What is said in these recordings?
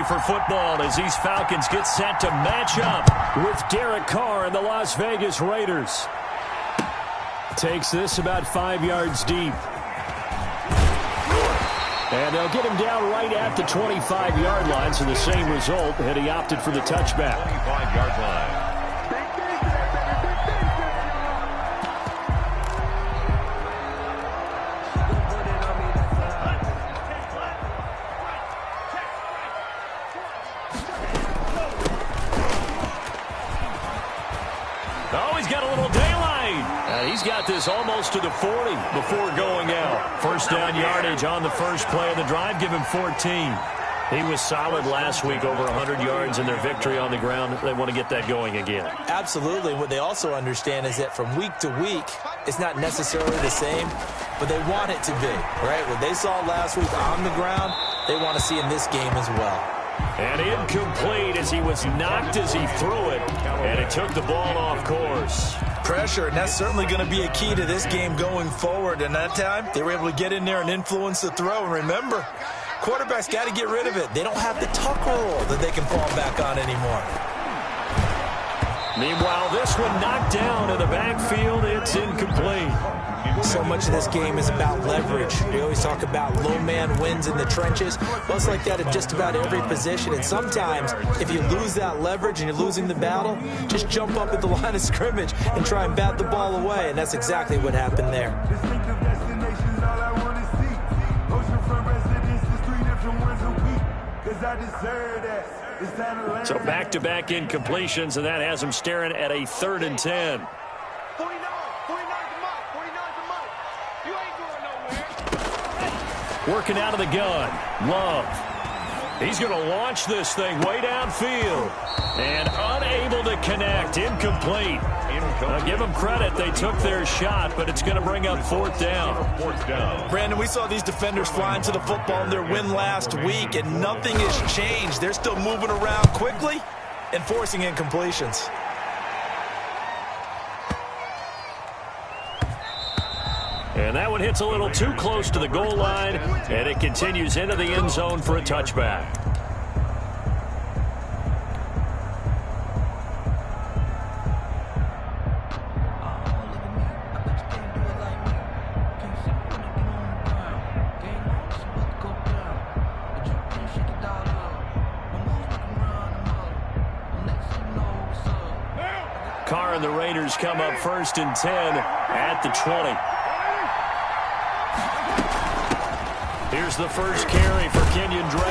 ready for football as these Falcons get set to match up with Derek Carr and the Las Vegas Raiders. Takes this about 5 yards deep. And they'll get him down right at the 25-yard line, so the same result, and he opted for the touchback. 25-yard line. Oh, he's got a little daylight. And he's got this almost to the 40 before going out. First down yardage on the first play of the drive. Give him 14. He was solid last week, over 100 yards in their victory on the ground. They want to get that going again. Absolutely. What they also understand is that from week to week, it's not necessarily the same, but they want it to be, right? What they saw last week on the ground, they want to see in this game as well. And incomplete as he was knocked as he threw it, and it took the ball off course. Pressure, and that's certainly going to be a key to this game going forward. And that time, they were able to get in there and influence the throw. And remember, quarterbacks got to get rid of it. They don't have the tuck roll that they can fall back on anymore. Meanwhile, this one knocked down in the backfield. It's incomplete. So much of this game is about leverage. We always talk about low man wins in the trenches. Well, it's like that at just about every position. And sometimes, if you lose that leverage and you're losing the battle, just jump up at the line of scrimmage and try and bat the ball away. And that's exactly what happened there. So back-to-back incompletions, and that has him staring at a 3rd and 10. Working out of the gun. Love. He's going to launch this thing way downfield. And unable to connect. Incomplete. Give them credit. They took their shot, but it's going to bring up 4th down. Brandon, we saw these defenders flying to the football in their win last week, and nothing has changed. They're still moving around quickly and forcing incompletions. And that one hits a little too close to the goal line, and it continues into the end zone for a touchback. Carr and the Raiders come up 1st and 10 at the 20. Here's the first carry for Kenyon Drake.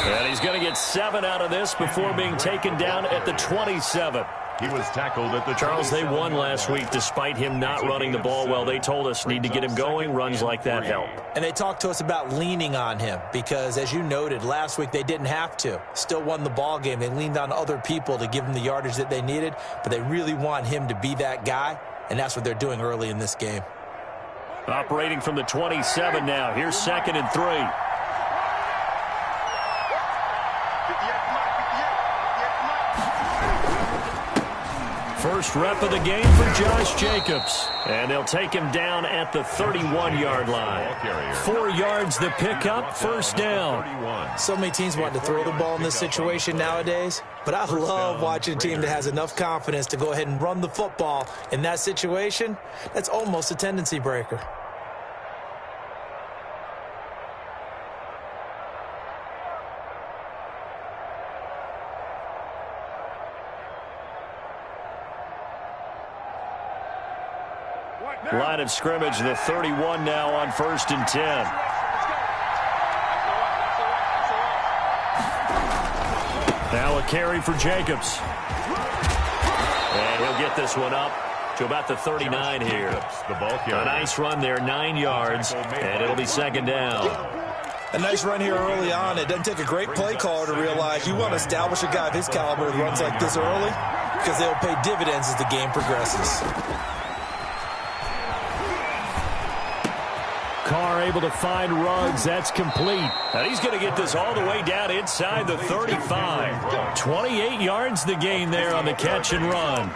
And he's going to get 7 out of this before being taken down at the 27. He was tackled at the Charles, they won last week despite him not running the ball well. They told us need to get him going. Runs like that help. And they talked to us about leaning on him because, as you noted, last week they didn't have to. Still won the ball game. They leaned on other people to give them the yardage that they needed, but they really want him to be that guy, and that's what they're doing early in this game. Operating from the 27 now. Here's 2nd and 3. First rep of the game for Josh Jacobs. And they'll take him down at the 31-yard line. 4 yards the pickup, 1st down. So many teams want to throw the ball in this situation nowadays, but I love watching a team that has enough confidence to go ahead and run the football in that situation. That's almost a tendency breaker. Line of scrimmage, the 31 now on 1st and 10. Now a carry for Jacobs. And he'll get this one up to about the 39 here. A nice run there, 9 yards, and it'll be 2nd down. A nice run here early on. It doesn't take a great play caller to realize you want to establish a guy of his caliber with runs like this early because they'll pay dividends as the game progresses. Carr able to find Ruggs. That's complete. And he's going to get this all the way down inside the 35. 28 yards the gain there on the catch and run.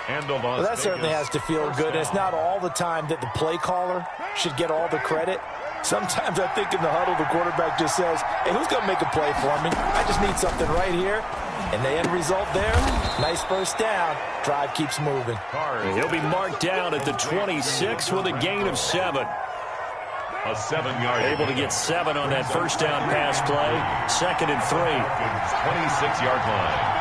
Well, that certainly has to feel good. It's not all the time that the play caller should get all the credit. Sometimes I think in the huddle, the quarterback just says, hey, who's going to make a play for me? I just need something right here. And the end result there, nice first down. Drive keeps moving. He'll be marked down at the 26 with a gain of 7. A 7-yard. Able to get 7 on that first down pass play. 2nd and 3. 26-yard line.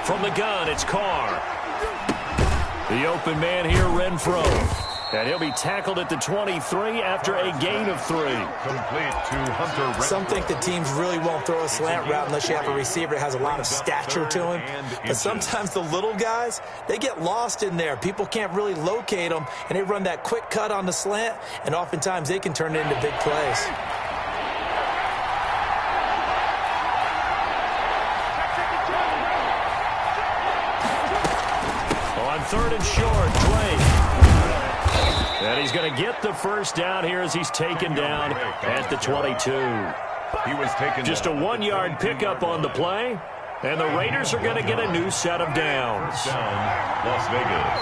From the gun, it's Carr. The open man here, Renfro. And he'll be tackled at the 23 after a gain of 3. Complete to Hunter Renfro. Some think the teams really won't throw a slant route unless you have a receiver that has a lot of stature to him. But sometimes the little guys, they get lost in there. People can't really locate them, and they run that quick cut on the slant, and oftentimes they can turn it into big plays. On 3rd and short, Drake. And he's going to get the first down here as he's taken down at the 22. He was taken just a 1-yard pickup on the play, and the Raiders are going to get a new set of downs. Down, Las Vegas.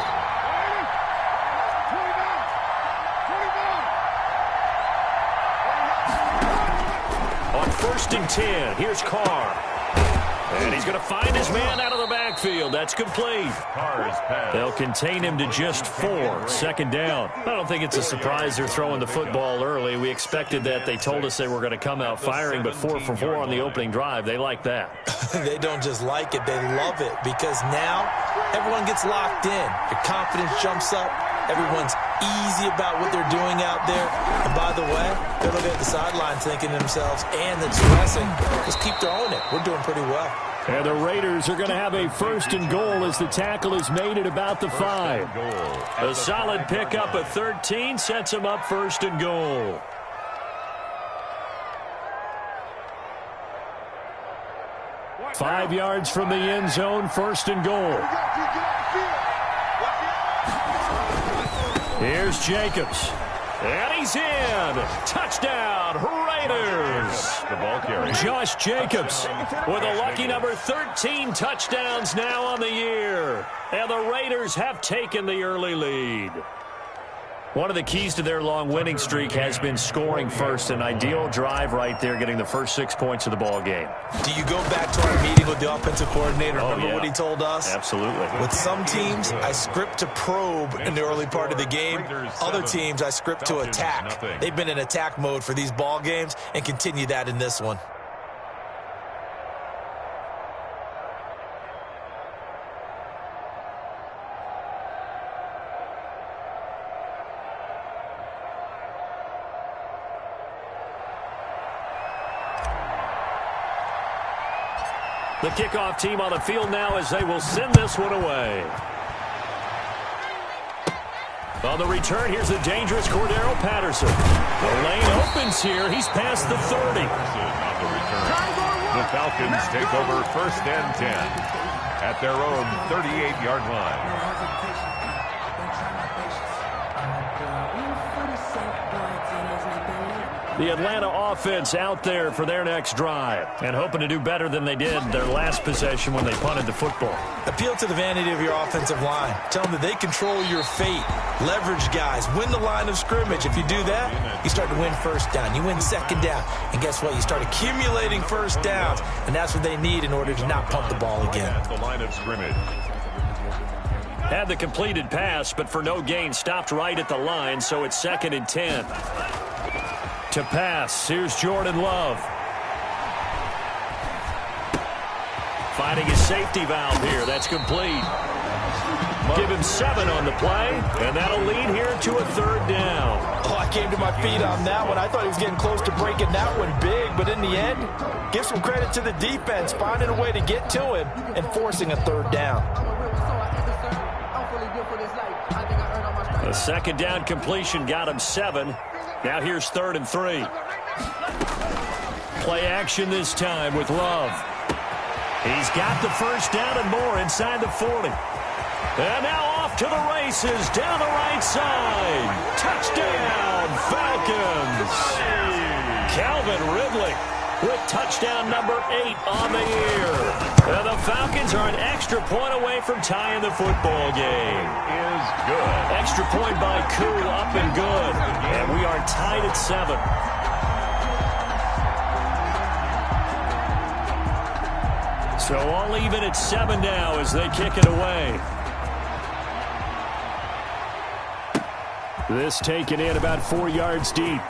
On 1st and 10, here's Carr. And he's going to find his man out of the backfield. That's complete. They'll contain him to just 4. 2nd down. I don't think it's a surprise they're throwing the football early. We expected that. They told us they were going to come out firing, but 4 for 4 on the opening drive. They like that. They don't just like it. They love it because now everyone gets locked in. Your confidence jumps up. Everyone's easy about what they're doing out there. And by the way, they're looking at the sidelines thinking to themselves, and the dressing, just keep throwing it. We're doing pretty well. And the Raiders are going to have a 1st and goal as the tackle is made at about the 5. A solid pickup of 13 sets them up 1st and goal. Five yards from the end zone, 1st and goal. Here's Jacobs. And he's in. Touchdown, Raiders. The ball carrier. Josh Jacobs with a lucky number 13 touchdowns now on the year. And the Raiders have taken the early lead. One of the keys to their long winning streak has been scoring first. An ideal drive right there, getting the first 6 points of the ball game. Do you go back to our meeting with the offensive coordinator? Remember what he told us? Absolutely. With some teams, I script to probe in the early part of the game. Other teams, I script to attack. They've been in attack mode for these ball games and continue that in this one. The kickoff team on the field now as they will send this one away. On the return, here's the dangerous Cordero Patterson. The lane opens here. He's past the 30. On the return, the Falcons take over 1st and 10 at their own 38-yard line. The Atlanta offense out there for their next drive and hoping to do better than they did their last possession when they punted the football. Appeal to the vanity of your offensive line. Tell them that they control your fate. Leverage guys. Win the line of scrimmage. If you do that, you start to win 1st down. You win 2nd down. And guess what? You start accumulating 1st downs. And that's what they need in order to not punt the ball again. At the line of scrimmage. Had the completed pass, but for no gain, stopped right at the line, so it's 2nd and 10. To pass, here's Jordan Love. Finding his safety valve here. That's complete. Give him 7 on the play, and that'll lead here to a 3rd down. Oh, I came to my feet on that one. I thought he was getting close to breaking that one big, but in the end, give some credit to the defense, finding a way to get to him and forcing a 3rd down. A 2nd down completion got him 7. Now here's 3rd and 3. Play action this time with Love. He's got the first down and more inside the 40. And now off to the races down the right side. Touchdown, Falcons. Calvin Ridley with touchdown number 8 on the year. And the Falcons are an extra point away from tying the football game. Is good. Extra point by Koo, up and good. And we are tied at 7. So all even at 7 now as they kick it away. This taken in about 4 yards deep.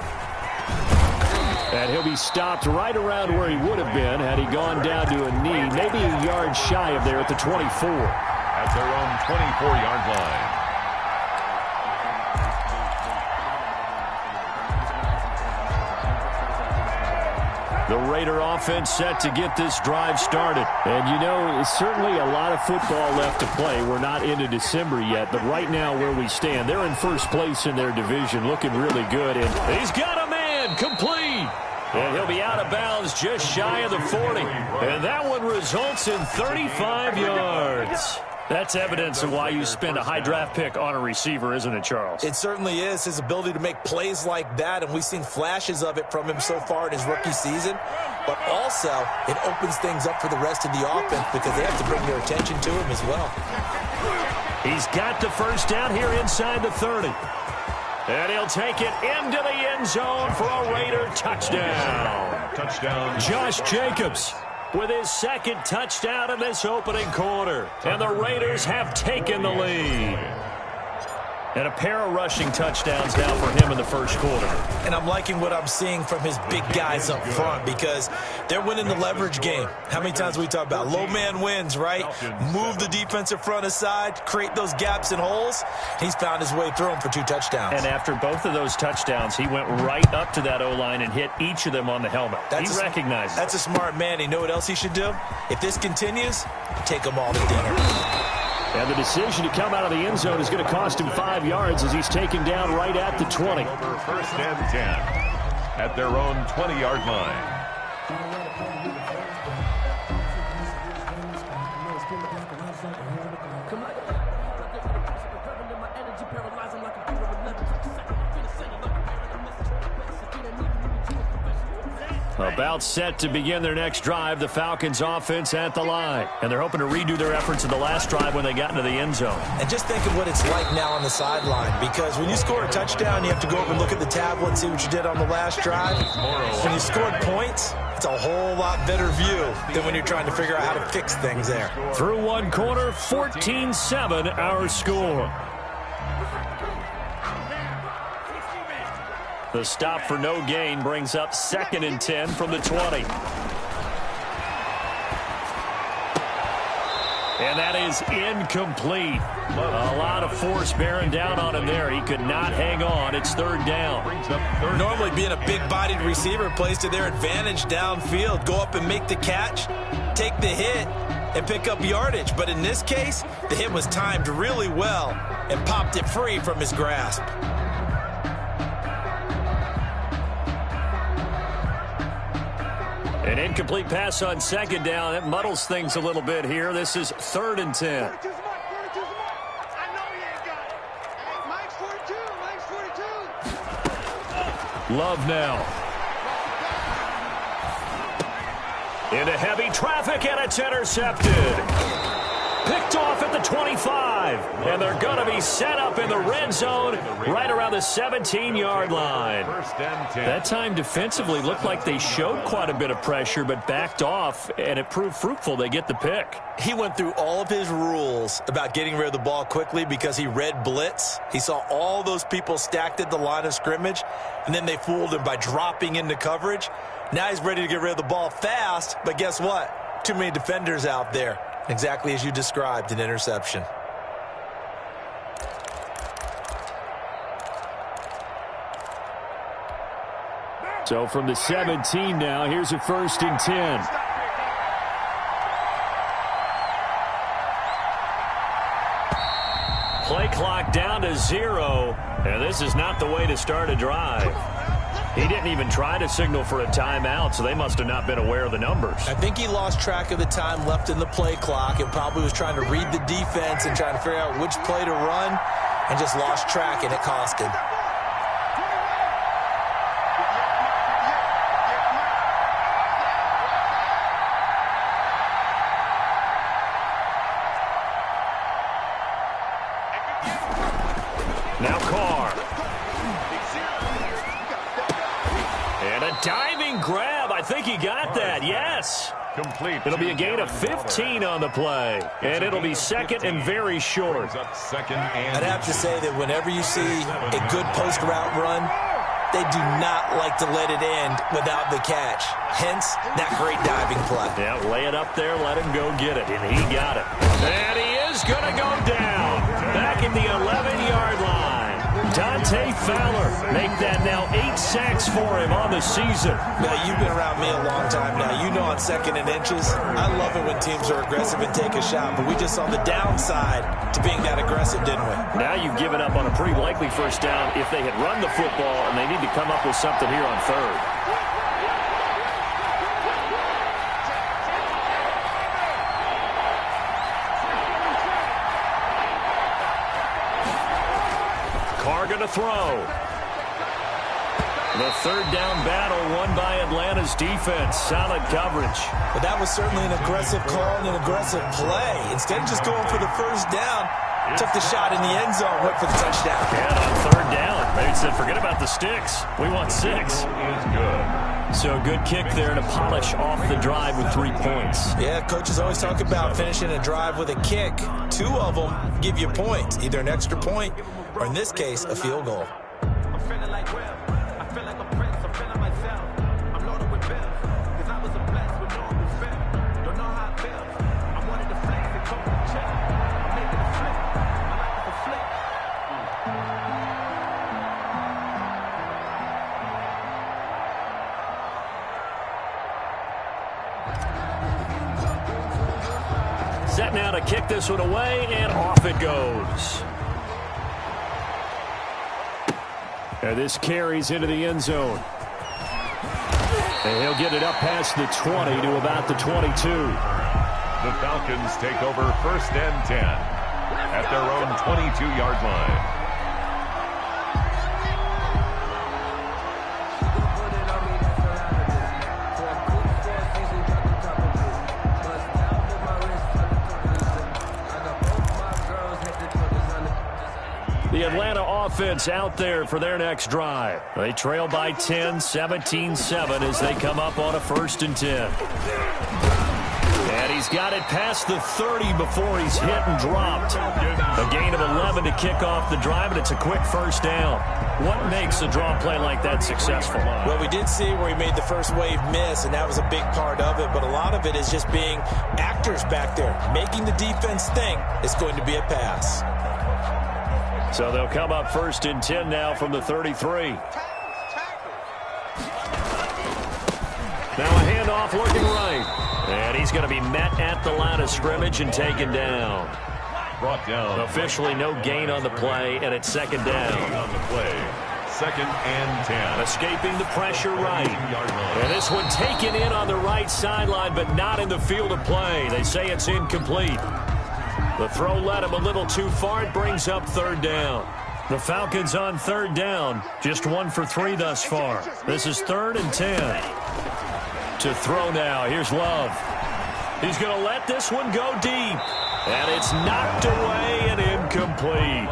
And he'll be stopped right around where he would have been had he gone down to a knee, maybe a yard shy of there at the 24. At their own 24-yard line. The Raider offense set to get this drive started. And, you know, it's certainly a lot of football left to play. We're not into December yet, but right now where we stand, they're in first place in their division, looking really good. And he's got a man, complete. And he'll be out of bounds just shy of the 40. And that one results in 35 yards. That's evidence of why you spend a high draft pick on a receiver, isn't it, Charles? It certainly is. His ability to make plays like that, and we've seen flashes of it from him so far in his rookie season. But also, it opens things up for the rest of the offense because they have to bring their attention to him as well. He's got the first down here inside the 30. And he'll take it into the end zone for a Raider touchdown. Touchdown. Josh Jacobs with his second touchdown in this opening quarter. And the Raiders have taken the lead. And a pair of rushing touchdowns now for him in the first quarter. And I'm liking what I'm seeing from his big guys up front because they're winning the leverage game. How many times we talk about low man wins, right? Move the defensive front aside, create those gaps and holes. He's found his way through them for 2 touchdowns. And after both of those touchdowns, he went right up to that O-line and hit each of them on the helmet. He recognized it. That's a smart man. You know what else he should do? If this continues, take them all to dinner. And the decision to come out of the end zone is going to cost him 5 yards as he's taken down right at the 20. Over first and 10 at their own 20-yard line. About set to begin their next drive, the Falcons offense at the line. And they're hoping to redo their efforts in the last drive when they got into the end zone. And just think of what it's like now on the sideline, because when you score a touchdown, you have to go over and look at the tablet and see what you did on the last drive. When you scored points, it's a whole lot better view than when you're trying to figure out how to fix things there. Through one quarter, 14-7 our score. The stop for no gain brings up 2nd and 10 from the 20. And that is incomplete. A lot of force bearing down on him there. He could not hang on. It's 3rd down. Normally being a big-bodied receiver plays to their advantage downfield. Go up and make the catch, take the hit, and pick up yardage. But in this case, the hit was timed really well and popped it free from his grasp. An incomplete pass on 2nd down. It muddles things a little bit here. This is 3rd and 10. Love now. Into heavy traffic, and it's intercepted. Picked off at the 25. And they're going to be set up in the red zone right around the 17-yard line. That time defensively looked like they showed quite a bit of pressure but backed off, and it proved fruitful. They get the pick. He went through all of his rules about getting rid of the ball quickly because he read blitz. He saw all those people stacked at the line of scrimmage, and then they fooled him by dropping into coverage. Now he's ready to get rid of the ball fast, but guess what? Too many defenders out there. Exactly as you described, an interception. So from the 17 now, here's a 1st and 10. Play clock down to 0, and this is not the way to start a drive. He didn't even try to signal for a timeout, so they must have not been aware of the numbers. I think he lost track of the time left in the play clock and probably was trying to read the defense and trying to figure out which play to run and just lost track, and it cost him. Now Carr. And a diving grab. I think he got that. Yes. Complete. It'll be a gain of 15 on the play. And it'll be second and very short. I'd have to say that whenever you see a good post route run, they do not like to let it end without the catch. Hence, that great diving play. Yeah, lay it up there, let him go get it. And he got it. And he is going to go down. Back in the 11-yard line. Dante Fowler make that now 8 sacks for him on the season. Now, you've been around me a long time now. You know on 2nd and inches, I love it when teams are aggressive and take a shot. But we just saw the downside to being that aggressive, didn't we? Now you've given up on a pretty likely first down if they had run the football, and they need to come up with something here on 3rd. Carr going to throw. The 3rd down battle won by Atlanta's defense. Solid coverage. But that was certainly an aggressive call and an aggressive play. Instead of just going for the first down, took the shot in the end zone, went for the touchdown. And on 3rd down, they said, forget about the sticks. We want 6. Is good. So good kick there to polish off the drive with 3 points. Yeah, coaches always talk about finishing a drive with a kick. 2 of them give you points, either an extra point or, in this case, a field goal. I'm feeling like Will. I feel like a prince. I'm feeling myself. I'm loaded with bills. Because I was a blessed with no respect. Don't know how it feels. I wanted to flex and come to check. I'm making a flip. My life is a flip. Set now to kick this one away, and off it goes. And this carries into the end zone. And he'll get it up past the 20 to about the 22. The Falcons take over 1st and 10 at their own 22-yard line. The Atlanta offense out there for their next drive. They trail by 10, 17-7 as they come up on a 1st and 10. And he's got it past the 30 before he's hit and dropped. A gain of 11 to kick off the drive, and it's a quick first down. What makes a draw play like that successful? Well, we did see where he made the first wave miss, and that was a big part of it. But a lot of it is just being actors back there, making the defense think it's going to be a pass. So they'll come up 1st and 10 now from the 33. Now a handoff looking right. And he's going to be met at the line of scrimmage and taken down. Brought down. Officially no gain on the play, and it's 2nd down. On the play. 2nd and 10. Escaping the pressure right. And this one taken in on the right sideline, but not in the field of play. They say it's incomplete. The throw led him a little too far. It brings up 3rd down. The Falcons on 3rd down. Just 1 for 3 thus far. This is 3rd and 10. To throw now. Here's Love. He's going to let this one go deep. And it's knocked away and incomplete.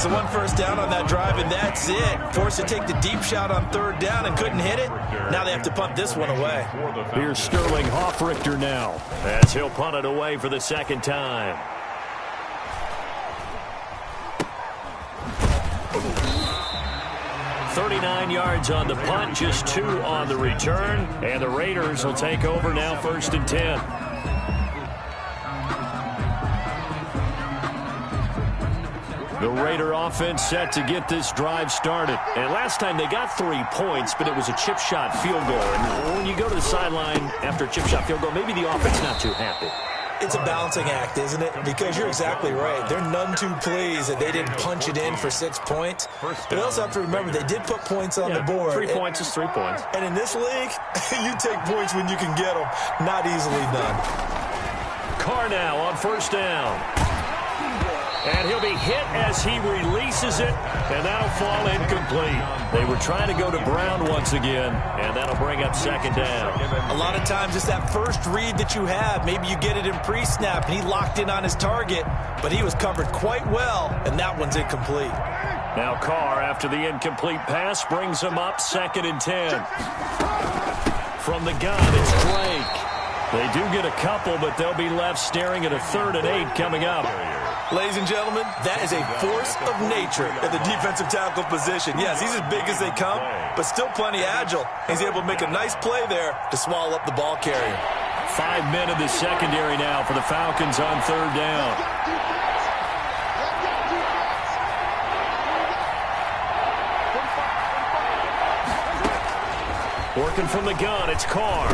So 1 first down on that drive, and that's it. Forced to take the deep shot on 3rd down and couldn't hit it. Now they have to punt this one away. Here's Sterling Hoffrichter now, as he'll punt it away for the 2nd time. 39 yards on the punt, just 2 on the return. And the Raiders will take over now 1st and 10. The Raider offense set to get this drive started. And last time they got 3 points, but it was a chip shot field goal. And when you go to the sideline after a chip shot field goal, maybe the offense not too happy. It's a balancing act, isn't it? Because you're exactly right. They're none too pleased that they didn't punch it in for 6 points. But they also have to remember they did put points on the board. 3 points is 3 points. And in this league, you take points when you can get them. Not easily done. Carr now on 1st down. And he'll be hit as he releases it, and that'll fall incomplete. They were trying to go to Brown once again, and that'll bring up 2nd down. A lot of times it's that first read that you have. Maybe you get it in pre-snap, and he locked in on his target, but he was covered quite well, and that one's incomplete. Now Carr, after the incomplete pass, brings him up 2nd and 10. From the gun, it's Drake. They do get a couple, but they'll be left staring at a 3rd and 8 coming up. Ladies and gentlemen, that is a force of nature at the defensive tackle position. Yes, he's as big as they come, but still plenty agile. He's able to make a nice play there to swallow up the ball carrier. 5 men in the secondary now for the Falcons on 3rd down. Working from the gun, it's Carr.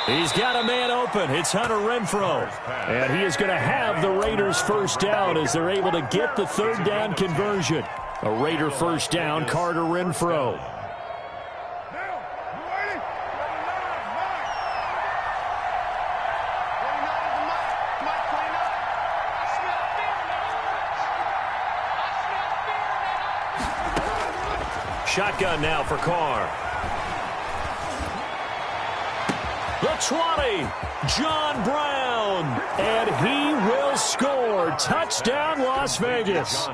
He's got a man open. It's Hunter Renfrow. And he is going to have the Raiders first down as they're able to get the 3rd down conversion. A Raider first down, Carter Renfrow. Shotgun now for Carr. The 20, John Brown, and he will score. Touchdown, Las Vegas.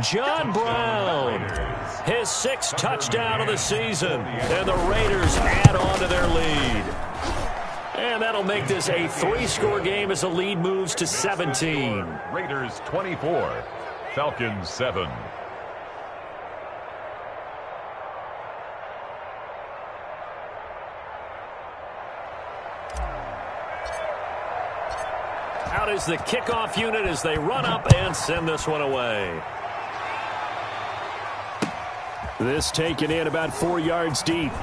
John Brown, his 6th touchdown of the season, and the Raiders add on to their lead. And that'll make this a 3-score game as the lead moves to 17. Raiders 24, Falcons 7. Out is the kickoff unit as they run up and send this one away. This taken in about 4 yards deep.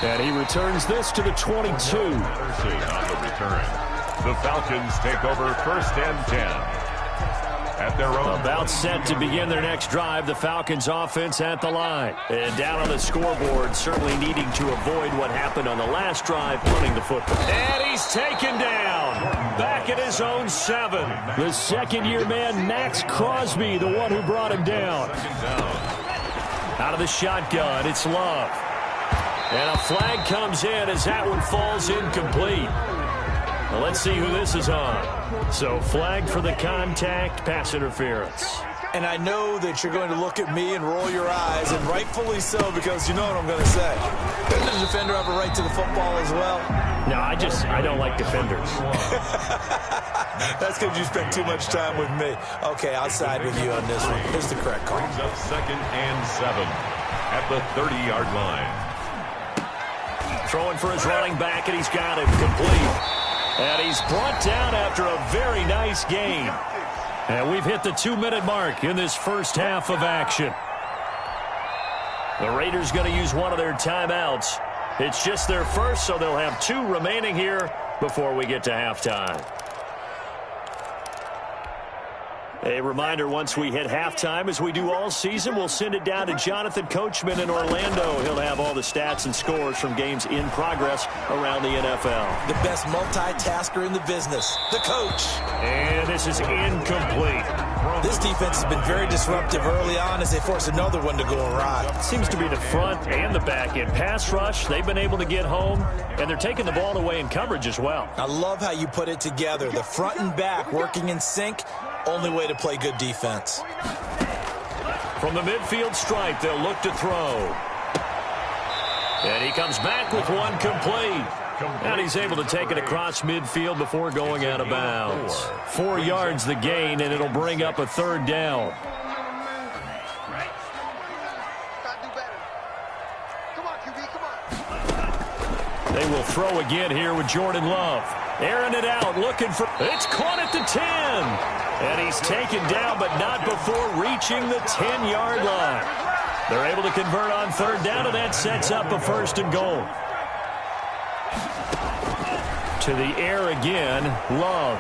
And he returns this to the 22. On the return. The Falcons take over 1st and 10. At their own. About set to begin their next drive, the Falcons offense at the line. And down on the scoreboard, certainly needing to avoid what happened on the last drive, punting the football. And he's taken down. Back at his own 7. The 2nd-year man, Max Crosby, the one who brought him down. Out of the shotgun, it's Love. And a flag comes in as that one falls incomplete. Well, let's see who this is on. So flag for the contact, pass interference. And I know that you're going to look at me and roll your eyes, and rightfully so, because you know what I'm going to say. Doesn't the defender have a right to the football as well? No, I don't like defenders. That's because you spent too much time with me. Okay, I'll side with you on this one. Here's the correct call. Brings up 2nd and 7 at the 30-yard line. Throwing for his running back, and he's got it complete. And he's brought down after a very nice game. And we've hit the 2-minute mark in this first half of action. The Raiders going to use one of their timeouts. It's just their first, so they'll have 2 remaining here before we get to halftime. A reminder, once we hit halftime, as we do all season, we'll send it down to Jonathan Coachman in Orlando. He'll have all the stats and scores from games in progress around the NFL. The best multitasker in the business, the coach. And this is incomplete. This defense has been very disruptive early on as they force another one to go awry. Seems to be the front and the back end. Pass rush, they've been able to get home, and they're taking the ball away in coverage as well. I love how you put it together. The front and back working in sync. Only way to play good defense. From the midfield stripe, they'll look to throw. And he comes back with one complete. And he's able to take it across midfield before going out of bounds. 4 yards the gain, and it'll bring up a 3rd down. They will throw again here with Jordan Love. Airing it out, looking for... It's caught at the 10. And he's taken down, but not before reaching the 10-yard line. They're able to convert on 3rd down, and that sets up a 1st and goal. To the air again, Love.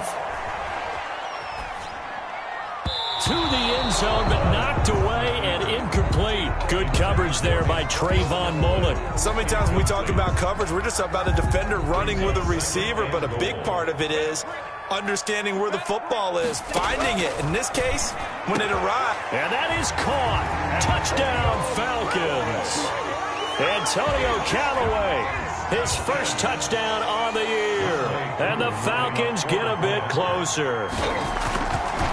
To the end zone, but knocked away and incomplete. Good coverage there by Trayvon Mullen. So many times when we talk about coverage, we're just about a defender running with a receiver, but a big part of it is understanding where the football is, finding it. In this case, when it arrives. And that is caught. Touchdown, Falcons. Antonio Callaway, his first touchdown on the year. And the Falcons get a bit closer.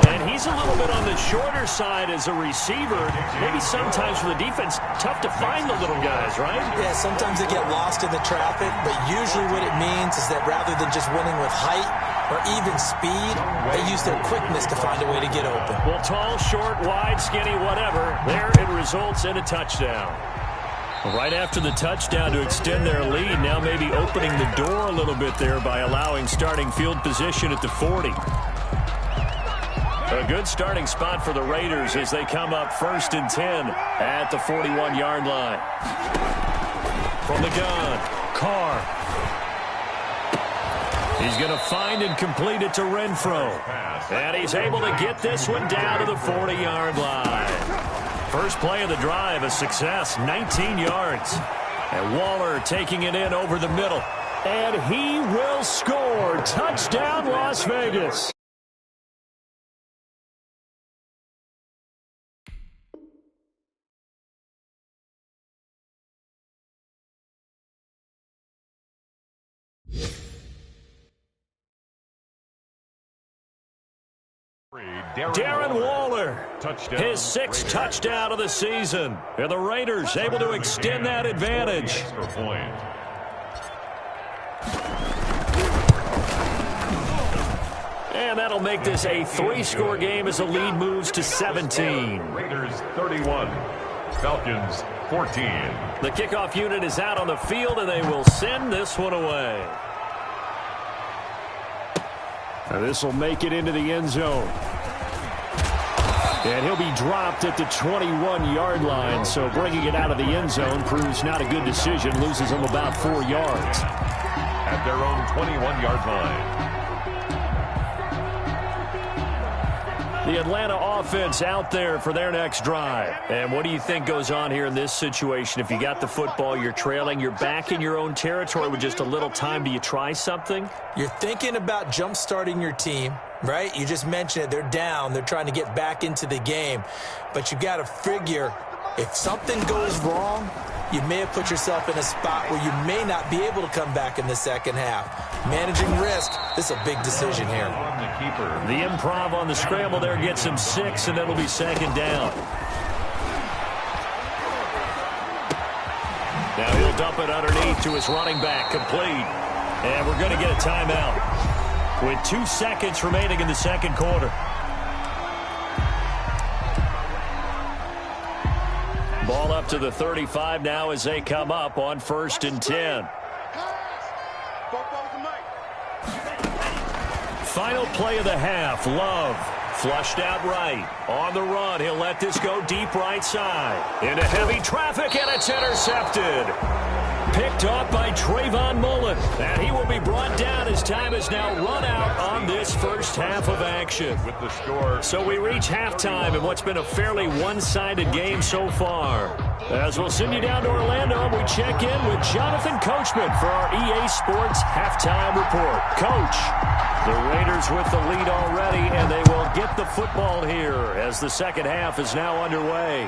And he's a little bit on the shorter side as a receiver. Maybe sometimes for the defense, tough to find the little guys, right? Yeah, sometimes they get lost in the traffic, but usually what it means is that rather than just winning with height or even speed, they use their quickness to find a way to get open. Well, tall, short, wide, skinny, whatever, there it results in a touchdown. Right after the touchdown to extend their lead, now maybe opening the door a little bit there by allowing starting field position at the 40. A good starting spot for the Raiders as they come up 1st and 10 at the 41-yard line. From the gun, Carr. He's going to find and complete it to Renfro. And he's able to get this one down to the 40-yard line. First play of the drive, a success, 19 yards. And Waller taking it in over the middle. And he will score. Touchdown, Las Vegas. Darren Waller, his 6th touchdown of the season. And the Raiders able to extend that advantage. And that'll make this a 3-score game as the lead moves to 17. Raiders 31, Falcons 14. The kickoff unit is out on the field, and they will send this one away. Now this will make it into the end zone. And he'll be dropped at the 21-yard line, so bringing it out of the end zone proves not a good decision, loses him about 4 yards. At their own 21-yard line. The Atlanta offense out there for their next drive. And what do you think goes on here in this situation? If you got the football, you're trailing, you're back in your own territory with just a little time. Do you try something? You're thinking about jump-starting your team, right? You just mentioned it. They're down. They're trying to get back into the game. But you got to figure if something goes wrong, you may have put yourself in a spot where you may not be able to come back in the second half. Managing risk, this is a big decision here. The improv on the scramble there gets him 6, and it'll be 2nd down. Now he'll dump it underneath to his running back, complete. And we're going to get a timeout with 2 seconds remaining in the second quarter. Ball up to the 35 now as they come up on 1st and 10. Final play of the half. Love flushed out right. On the run, he'll let this go deep right side. Into heavy traffic, and it's intercepted. Picked off by Trayvon Mullen. And he will be brought down as time has now run out on this first half of action. With the score. So we reach halftime in what's been a fairly one-sided game so far. As we'll send you down to Orlando, we check in with Jonathan Coachman for our EA Sports Halftime Report. Coach, the Raiders with the lead already, and they will get the football here as the second half is now underway.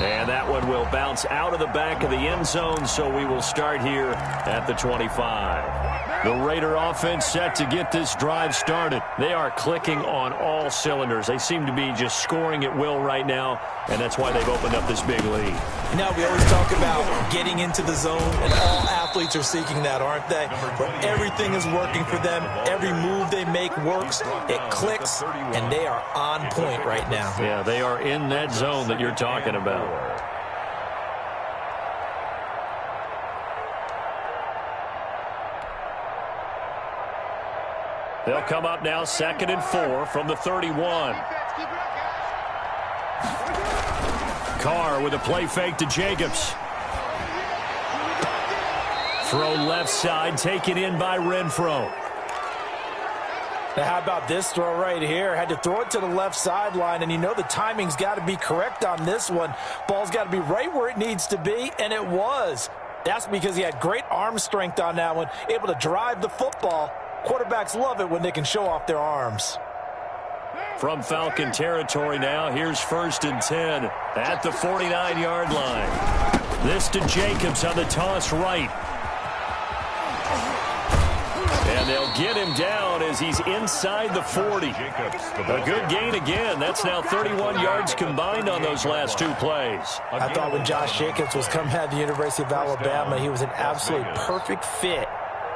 And that one will bounce out of the back of the end zone, so we will start here at the 25. The Raider offense set to get this drive started. They are clicking on all cylinders. They seem to be just scoring at will right now, and that's why they've opened up this big lead. You know, we always talk about getting into the zone, and all athletes are seeking that, aren't they? Where everything is working for them, every move they make works, it clicks, and they are on point right now. Yeah, they are in that zone that you're talking about. They'll come up now 2nd and 4 from the 31. Carr with a play fake to Jacobs. Throw left side, taken in by Renfro. Now, how about this throw right here? Had to throw it to the left sideline, and you know the timing's got to be correct on this one. Ball's got to be right where it needs to be, and it was. That's because he had great arm strength on that one, able to drive the football. Quarterbacks love it when they can show off their arms. From Falcon territory now, here's 1st and 10 at the 49-yard line. This to Jacobs on the toss right. And they'll get him down as he's inside the 40. A good gain again. That's now 31 yards combined on those last two plays. I thought when Josh Jacobs was coming out of the University of Alabama, he was an absolutely perfect fit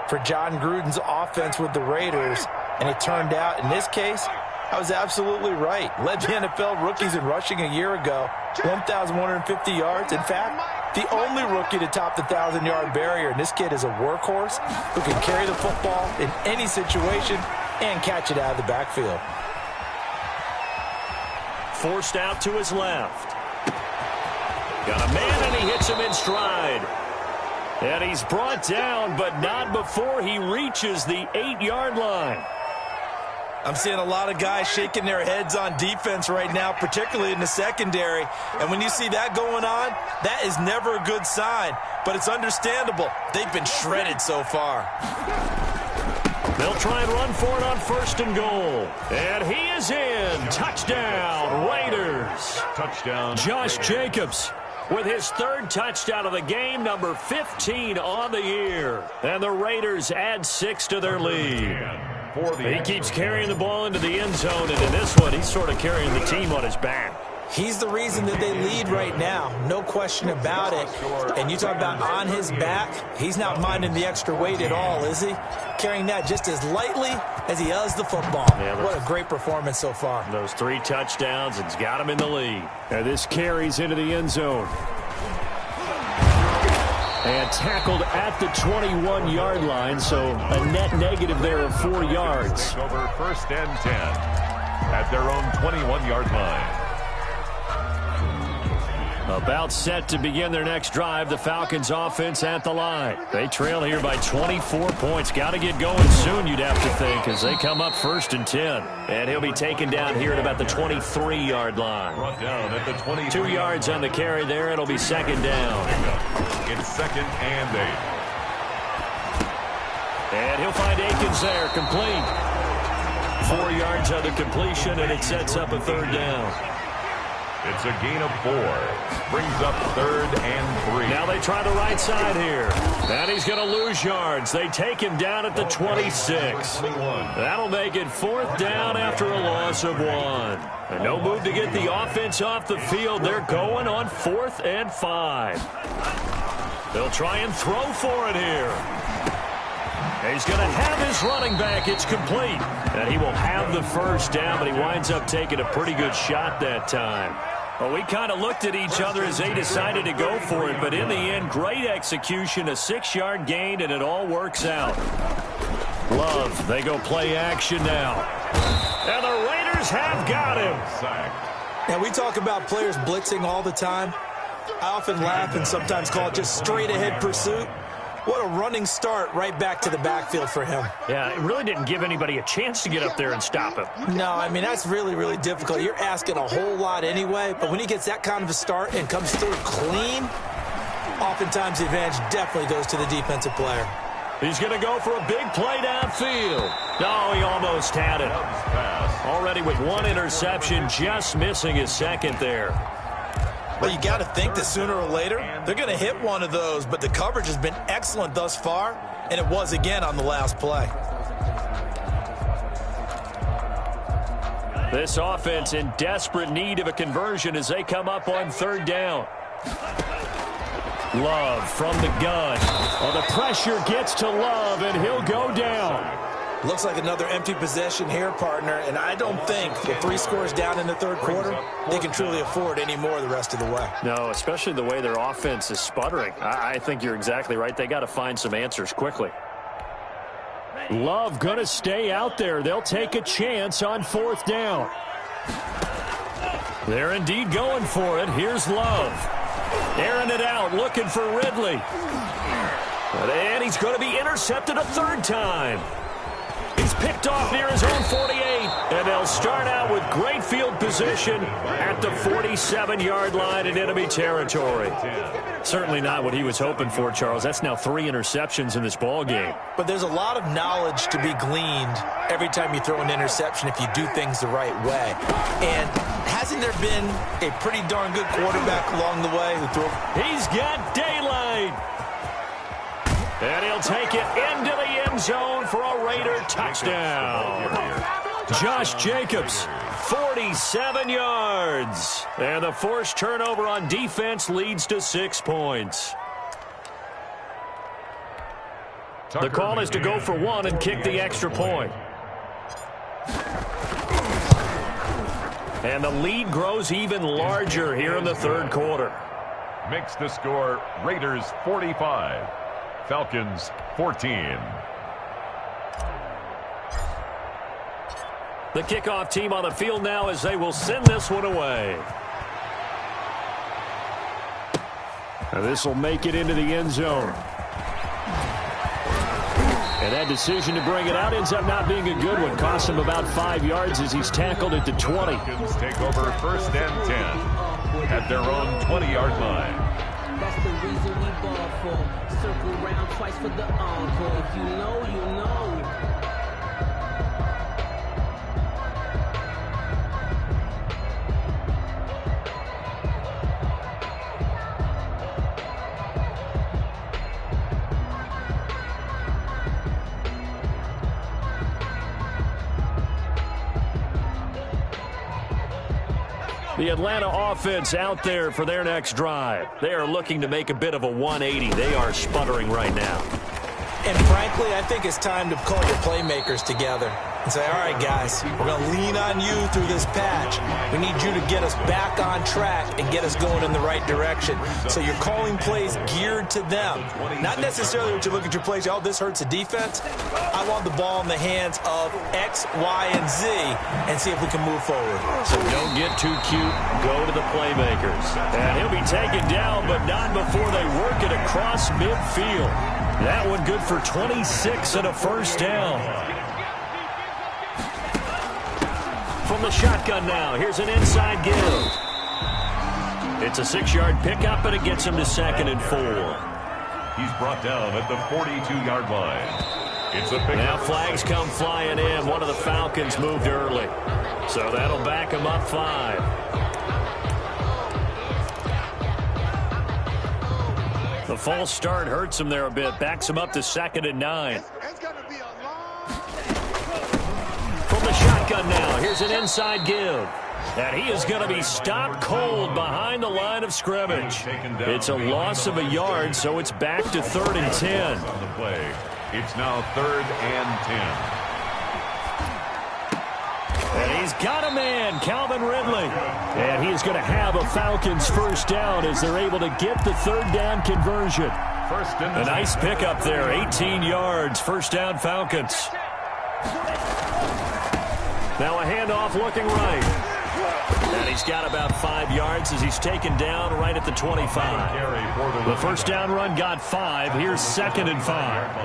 for John Gruden's offense with the Raiders. And it turned out, in this case, I was absolutely right. Led the NFL rookies in rushing a year ago, 1,150 yards. In fact, the only rookie to top the 1,000-yard barrier. And this kid is a workhorse who can carry the football in any situation and catch it out of the backfield. Forced out to his left. Got a man, and he hits him in stride. And he's brought down, but not before he reaches the 8-yard line. I'm seeing a lot of guys shaking their heads on defense right now, particularly in the secondary. And when you see that going on, that is never a good sign. But it's understandable. They've been shredded so far. They'll try and run for it on 1st and goal. And he is in. Touchdown, Raiders. Touchdown, Josh Jacobs with his 3rd touchdown of the game, number 15 on the year. And the Raiders add 6 to their lead. He keeps carrying the ball into the end zone, and in this one, he's sort of carrying the team on his back. He's the reason that they lead right now, no question about it. And you talk about on his back, he's not minding the extra weight at all, is he? Carrying that just as lightly as he does the football. Yeah, what a great performance so far. Those 3 touchdowns, it's got him in the lead. And this carries into the end zone. And tackled at the 21-yard line, so a net negative there of 4 yards. Over 1st and 10 at their own 21-yard line. About set to begin their next drive, the Falcons offense at the line. They trail here by 24 points. Got to get going soon, you'd have to think, as they come up 1st and 10. And he'll be taken down here at about the 23-yard line. Brought down at the 23. 2 yards on the carry there. It'll be 2nd down. It's 2nd and 8. And he'll find Akins there, complete. 4 yards on the completion, and it sets up a 3rd down. It's a gain of 4. Brings up 3rd and 3. Now they try the right side here. And he's going to lose yards. They take him down at the 26. That'll make it 4th down after a loss of 1. And no move to get the offense off the field. They're going on 4th and 5. They'll try and throw for it here. He's going to have his running back. It's complete. And he will have the 1st down, but he winds up taking a pretty good shot that time. Well, we kind of looked at each other as they decided to go for it, but in the end, great execution, a 6-yard gain, and it all works out. Love, they go play action now. And the Raiders have got him. Now, we talk about players blitzing all the time. I often laugh and sometimes call it just straight-ahead pursuit. What a running start right back to the backfield for him. Yeah, it really didn't give anybody a chance to get up there and stop him. No, I mean, that's really, really difficult. You're asking a whole lot anyway, but when he gets that kind of a start and comes through clean, oftentimes the advantage definitely goes to the defensive player. He's going to go for a big play downfield. No, he almost had it. Already with 1 interception, just missing his 2nd there. Well, you got to think that sooner or later, they're going to hit one of those, but the coverage has been excellent thus far, and it was again on the last play. This offense in desperate need of a conversion as they come up on 3rd down. Love from the gun. Well, the pressure gets to Love, and he'll go down. Looks like another empty possession here, partner, and I don't think with 3 scores down in the 3rd quarter, they can truly afford any more the rest of the way. No, especially the way their offense is sputtering. I think you're exactly right. They got to find some answers quickly. Love going to stay out there. They'll take a chance on 4th down. They're indeed going for it. Here's Love. Airing it out, looking for Ridley. And he's going to be intercepted a 3rd time. He's picked off near his own 48, and they'll start out with great field position at the 47-yard line in enemy territory. Certainly not what he was hoping for, Charles. That's now 3 interceptions in this ball game. But there's a lot of knowledge to be gleaned every time you throw an interception if you do things the right way. And hasn't there been a pretty darn good quarterback along the way who threw? He's got daylight. And he'll take it into the end zone for a Raider touchdown. Josh Jacobs, 47 yards. And the forced turnover on defense leads to 6 points. The call is to go for one and kick the extra point. And the lead grows even larger here in the third quarter. Makes the score Raiders 45, Falcons 14. The kickoff team on the field now as they will send this one away. This will make it into the end zone. And that decision to bring it out ends up not being a good one. Costs him about 5 yards as he's tackled at the 20. Falcons take over first and 10 at their own 20-yard line. That's the reason we ball for. Circle around twice for the encore. If you know, you know. The Atlanta offense out there for their next drive. They are looking to make a bit of a 180. They are sputtering right now. And frankly, I think it's time to call your playmakers together and say, all right, guys, we're going to lean on you through this patch. We need you to get us back on track and get us going in the right direction. So you're calling plays geared to them. Not necessarily what you look at your plays, oh, this hurts the defense. I want the ball in the hands of X, Y, and Z and see if we can move forward. So don't get too cute. Go to the playmakers. And he'll be taken down, but not before they work it across midfield. That one good for 26 and a first down. From the shotgun now, here's an inside give. It's a 6-yard pickup, and it gets him to 2nd and 4. He's brought down at the 42-yard line. It's a pickup. Now flags come flying in. One of the Falcons moved early. So that'll back him up 5. The false start hurts him there a bit. Backs him up to 2nd and 9. From the shotgun now, here's an inside give. And he is going to be stopped cold behind the line of scrimmage. It's a loss of a yard, so it's back to 3rd and 10. On the play. It's now 3rd and 10. And he's got a man, Calvin Ridley. And he is going to have a Falcons first down as they're able to get the 3rd down conversion. A nice pickup there, 18 yards, first down Falcons. Now a handoff looking right. And he's got about 5 yards as he's taken down right at the 25. The first down run got 5. Here's 2nd and 5.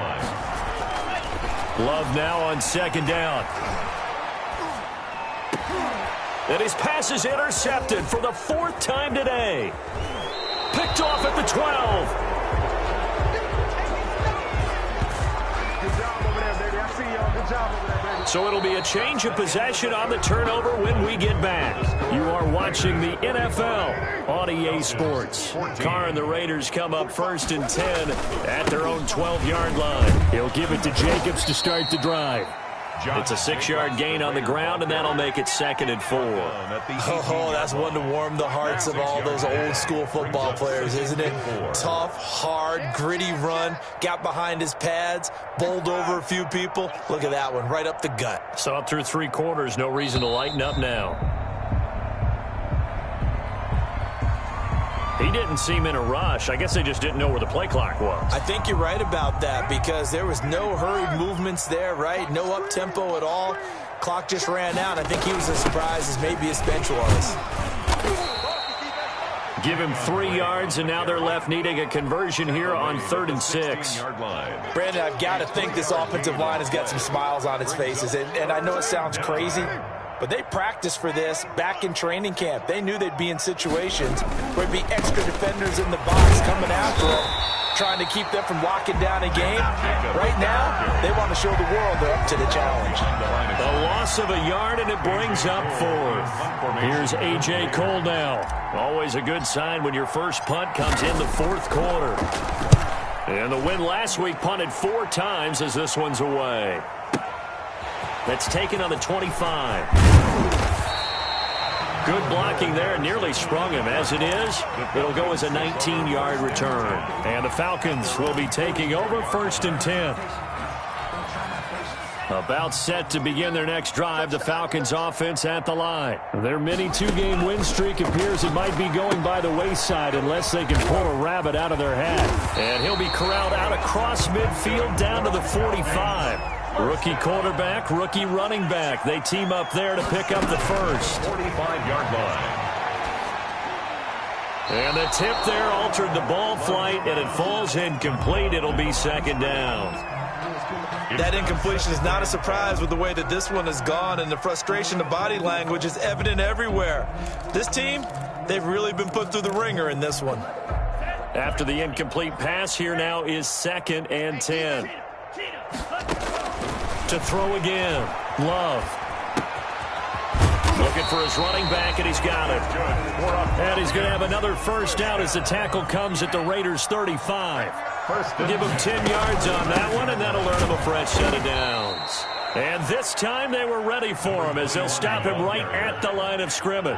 Love now on 2nd down. And his pass is intercepted for the 4th time today. Picked off at the 12. Good job over there, baby. I see y'all. Good job over there, baby. So it'll be a change of possession on the turnover when we get back. You are watching the NFL on EA Sports. Carr and the Raiders come up 1st and 10 at their own 12-yard line. He'll give it to Jacobs to start the drive. It's a 6-yard gain on the ground, and that'll make it 2nd and 4. Oh, that's one to warm the hearts of all those old-school football players, isn't it? Tough, hard, gritty run, got behind his pads, bowled over a few people. Look at that one, right up the gut. So up through 3 quarters, no reason to lighten up now. He didn't seem in a rush. I guess they just didn't know where the play clock was. I think you're right about that because there was no hurried movements there, right? No up-tempo at all. Clock just ran out. I think he was as surprised as maybe his bench was. Give him 3 yards, and now they're left needing a conversion here on 3rd and 6. Brandon, I've got to think this offensive line has got some smiles on its faces. And I know it sounds crazy, but they practiced for this back in training camp. They knew they'd be in situations where there'd be extra defenders in the box coming after them, trying to keep them from locking down a game. Right now, they want to show the world they're up to the challenge. A loss of a yard, and it brings up 4th. Here's A.J. Cole now. Always a good sign when your first punt comes in the 4th quarter. And the win last week punted 4 times as this one's away. That's taken on the 25. Good blocking there, nearly sprung him. As it is, it'll go as a 19-yard return. And the Falcons will be taking over 1st and 10. About set to begin their next drive, the Falcons offense at the line. Their mini 2-game win streak appears it might be going by the wayside unless they can pull a rabbit out of their hat. And he'll be corralled out across midfield down to the 45. Rookie quarterback, rookie running back. They team up there to pick up the first. 45-yard line. And the tip there altered the ball flight, and it falls incomplete. It'll be 2nd down. That incompletion is not a surprise with the way that this one has gone, and the frustration, the body language is evident everywhere. This team, they've really been put through the ringer in this one. After the incomplete pass, here now is 2nd and 10. To throw again, Love. Looking for his running back, and he's got it. And he's going to have another first down as the tackle comes at the Raiders' 35. We'll give him 10 yards on that one, and that'll earn him a fresh set of downs. And this time they were ready for him as they'll stop him right at the line of scrimmage.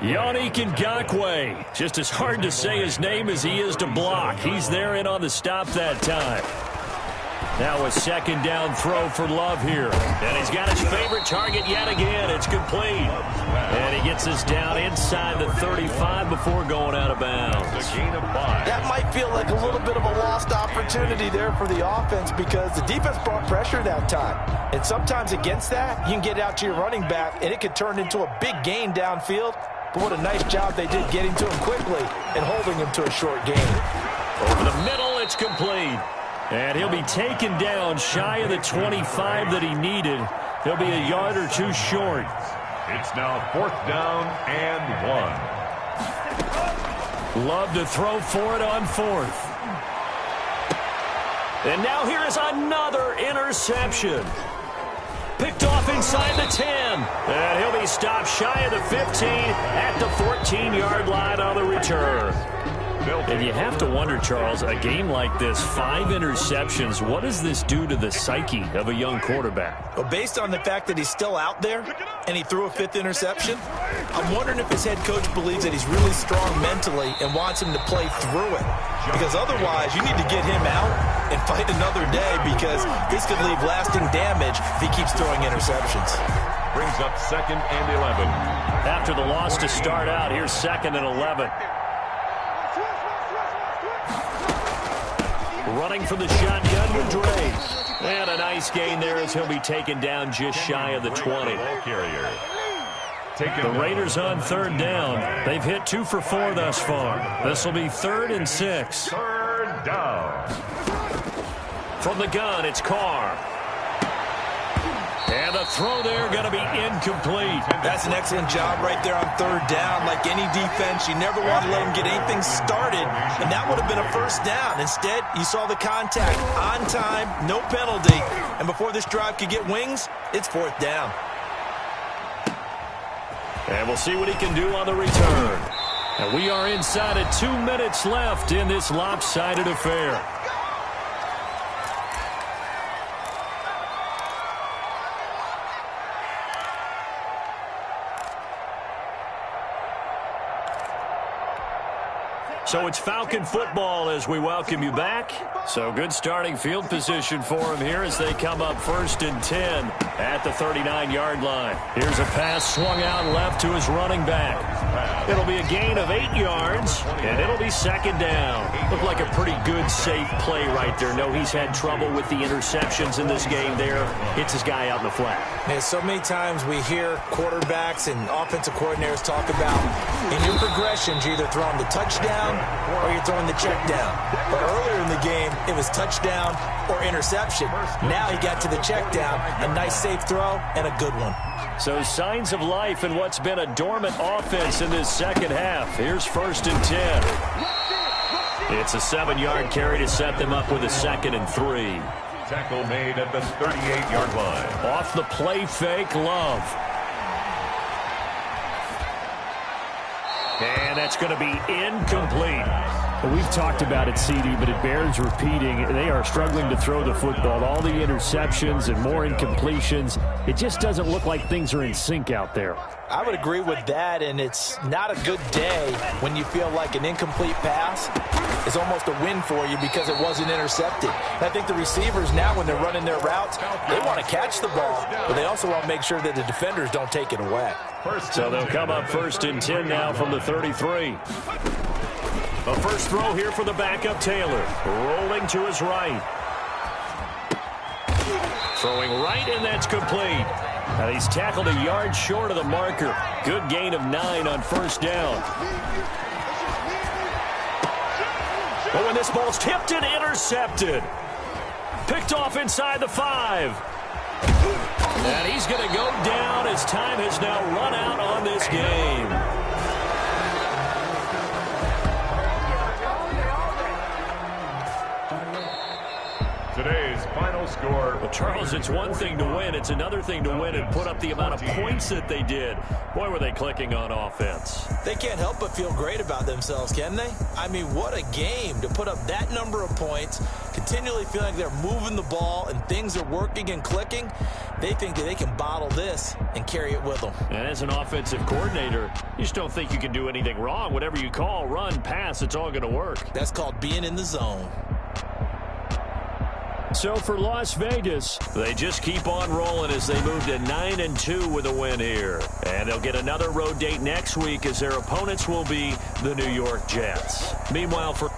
Yannick Ngakoue. Just as hard to say his name as he is to block. He's there in on the stop that time. Now a 2nd down throw for Love here. And he's got his favorite target yet again. It's complete. And he gets us down inside the 35 before going out of bounds. That might feel like a little bit of a lost opportunity there for the offense because the defense brought pressure that time. And sometimes against that, you can get out to your running back, and it could turn into a big gain downfield. But what a nice job they did getting to him quickly and holding him to a short gain. Over the middle, it's complete. And he'll be taken down shy of the 25 that he needed. He'll be a yard or 2 short. It's now 4th down and 1. Love to throw for it on 4th. And now here is another interception. Picked off inside the 10. And he'll be stopped shy of the 15 at the 14-yard line on the return. And you have to wonder, Charles, a game like this, 5 interceptions, what does this do to the psyche of a young quarterback? Well, based on the fact that he's still out there and he threw a 5th interception, I'm wondering if his head coach believes that he's really strong mentally and wants him to play through it. Because otherwise, you need to get him out and fight another day because this could leave lasting damage if he keeps throwing interceptions. Brings up 2nd and 11. After the loss to start out, here's 2nd and 11. Running for the shotgun with Dre. And a nice gain there as he'll be taken down just shy of the 20. The Raiders on 3rd down. They've hit 2 for 4 thus far. This will be 3rd and 6. 3rd down. From the gun, it's Carr. And the throw there going to be incomplete. That's an excellent job right there on 3rd down. Like any defense, you never want to let them get anything started, and that would have been a first down. Instead, you saw the contact on time, no penalty, and before this drive could get wings, it's 4th down. And we'll see what he can do on the return. And we are inside of 2 minutes left in this lopsided affair. So it's Falcon football as we welcome you back. So good starting field position for him here as they come up 1st and 10 at the 39-yard line. Here's a pass swung out left to his running back. It'll be a gain of 8 yards, and it'll be 2nd down. Looked like a pretty good, safe play right there. No, he's had trouble with the interceptions in this game there. Hits his guy out in the flat. Man, so many times we hear quarterbacks and offensive coordinators talk about in your progressions, you're either throwing the touchdown or you're throwing the check down. But earlier in the game, it was touchdown or interception. Now he got to the check down, a nice safe throw, and a good one. So signs of life in what's been a dormant offense in this second half. Here's 1st and 10. It's a 7-yard carry to set them up with a 2nd and 3. Tackle made at the 38-yard line. Off the play fake, Love. And that's going to be incomplete. Well, we've talked about it, CD, but it bears repeating. They are struggling to throw the football. All the interceptions and more incompletions. It just doesn't look like things are in sync out there. I would agree with that, and it's not a good day when you feel like an incomplete pass is almost a win for you because it wasn't intercepted. And I think the receivers now, when they're running their routes, they want to catch the ball, but they also want to make sure that the defenders don't take it away. So they'll come up 1st and 10 now from the 33. The first throw here for the backup Taylor. Rolling to his right. Throwing right, and that's complete. And he's tackled a yard short of the marker. Good gain of 9 on 1st down. Oh, and this ball's tipped and intercepted. Picked off inside the 5. And he's going to go down as time has now run out on this game. Today's final score. Well, Charles, it's one thing to win. It's another thing to win and put up the amount of points that they did. Boy, were they clicking on offense. They can't help but feel great about themselves, can they? I mean, what a game to put up that number of points, continually feeling like they're moving the ball and things are working and clicking. They think that they can bottle this and carry it with them. And as an offensive coordinator, you just don't think you can do anything wrong. Whatever you call, run, pass, it's all going to work. That's called being in the zone. So for Las Vegas, they just keep on rolling as they move to 9-2 with a win here. And they'll get another road date next week as their opponents will be the New York Jets. Meanwhile, for